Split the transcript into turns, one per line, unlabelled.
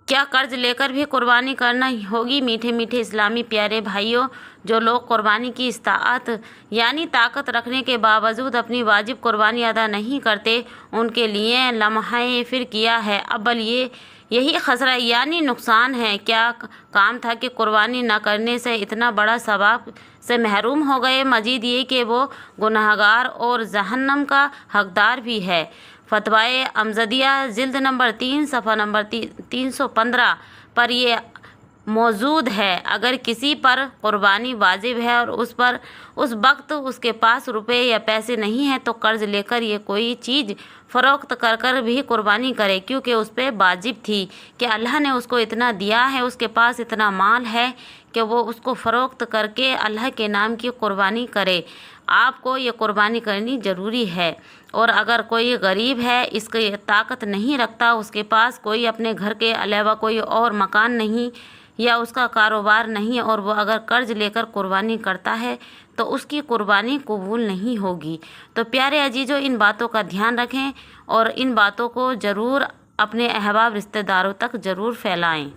क्या कर्ज लेकर भी कुर्बानी करना होगी? मीठे मीठे इस्लामी प्यारे भाइयों, जो लोग कुर्बानी की इस्ताअत यानी ताकत रखने के बावजूद अपनी वाजिब कुर्बानी अदा नहीं करते, उनके लिए लम्हा फिर किया है। अव्वल यही खसरा यानी नुकसान है। क्या काम था कि कुर्बानी न करने से इतना बड़ा सवाब से महरूम हो गए। मजीद ये कि वो गुनहगार और जहन्नम का हकदार भी है। फतवाए अमजदिया जिल्द नंबर 3 सफ़ा नंबर 315 पर ये मौजूद है। अगर किसी पर कुर्बानी वाजिब है और उस वक्त उसके पास रुपए या पैसे नहीं हैं, तो कर्ज लेकर ये कोई चीज़ फ़रोख्त कर भी कुर्बानी करे, क्योंकि उस पर वाजिब थी कि अल्लाह ने उसको इतना दिया है, उसके पास इतना माल है कि वो उसको फ़रोख्त करके अल्लाह के नाम की कुर्बानी करे। आपको ये कुर्बानी करनी ज़रूरी है। और अगर कोई गरीब है, इसकी ताकत नहीं रखता, उसके पास कोई अपने घर के अलावा कोई और मकान नहीं या उसका कारोबार नहीं, और वो अगर कर्ज लेकर कुर्बानी करता है तो उसकी कुर्बानी कबूल नहीं होगी। तो प्यारे अजीज़ों, इन बातों का ध्यान रखें और इन बातों को ज़रूर अपने अहबाब रिश्तेदारों तक ज़रूर फैलाएं।